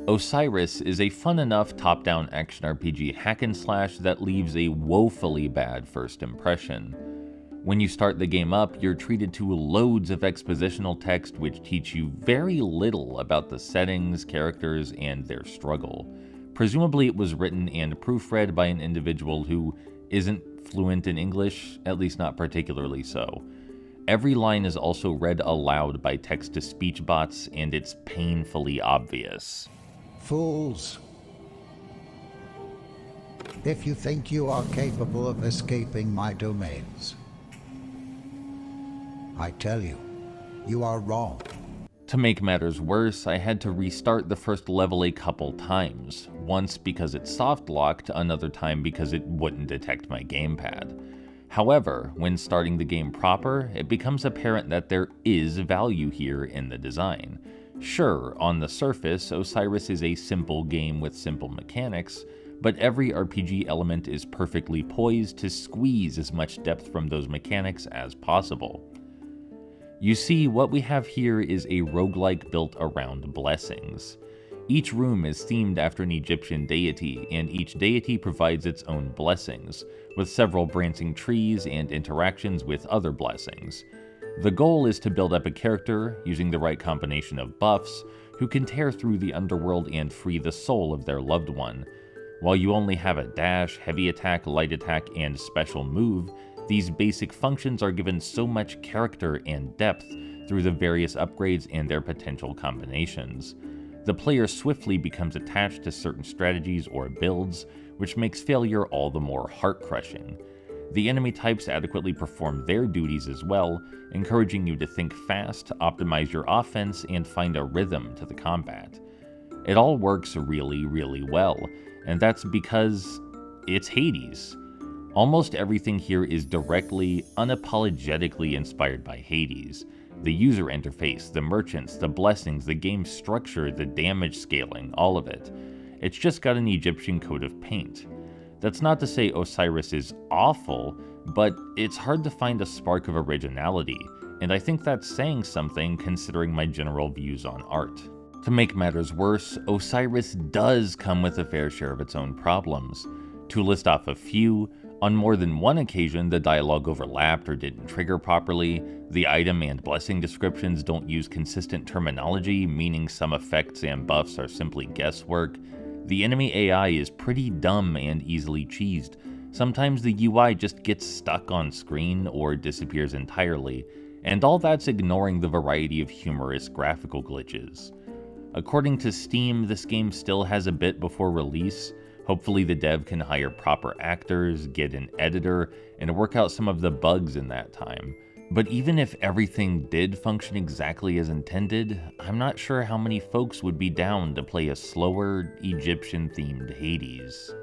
Osiris is a fun enough top-down action RPG hack-and-slash that leaves a woefully bad first impression. When you start the game up, you're treated to loads of expositional text which teach you very little about the settings, characters, and their struggle. Presumably it was written and proofread by an individual who isn't fluent in English, at least not particularly so. Every line is also read aloud by text-to-speech bots, and it's painfully obvious. Fools! If you think you are capable of escaping my domains, I tell you, you are wrong. To make matters worse, I had to restart the first level a couple times, once because it soft-locked, another time because it wouldn't detect my gamepad. However, when starting the game proper, it becomes apparent that there is value here in the design. Sure, on the surface, Osiris is a simple game with simple mechanics, but every RPG element is perfectly poised to squeeze as much depth from those mechanics as possible. You see, what we have here is a roguelike built around blessings. Each room is themed after an Egyptian deity, and each deity provides its own blessings, with several branching trees and interactions with other blessings. The goal is to build up a character, using the right combination of buffs, who can tear through the underworld and free the soul of their loved one. While you only have a dash, heavy attack, light attack, and special move, these basic functions are given so much character and depth through the various upgrades and their potential combinations. The player swiftly becomes attached to certain strategies or builds, which makes failure all the more heart-crushing. The enemy types adequately perform their duties as well, encouraging you to think fast, optimize your offense, and find a rhythm to the combat. It all works really, really well, and that's because it's Hades. Almost everything here is directly, unapologetically inspired by Hades. The user interface, the merchants, the blessings, the game structure, the damage scaling, all of it. It's just got an Egyptian coat of paint. That's not to say Osiris is awful, but it's hard to find a spark of originality, and I think that's saying something considering my general views on art. To make matters worse, Osiris does come with a fair share of its own problems. To list off a few, on more than one occasion the dialogue overlapped or didn't trigger properly, the item and blessing descriptions don't use consistent terminology, meaning some effects and buffs are simply guesswork, the enemy AI is pretty dumb and easily cheesed, sometimes the UI just gets stuck on screen or disappears entirely, and all that's ignoring the variety of humorous graphical glitches. According to Steam, this game still has a bit before release. Hopefully the dev can hire proper actors, get an editor, and work out some of the bugs in that time. But even if everything did function exactly as intended, I'm not sure how many folks would be down to play a slower, Egyptian-themed Hades.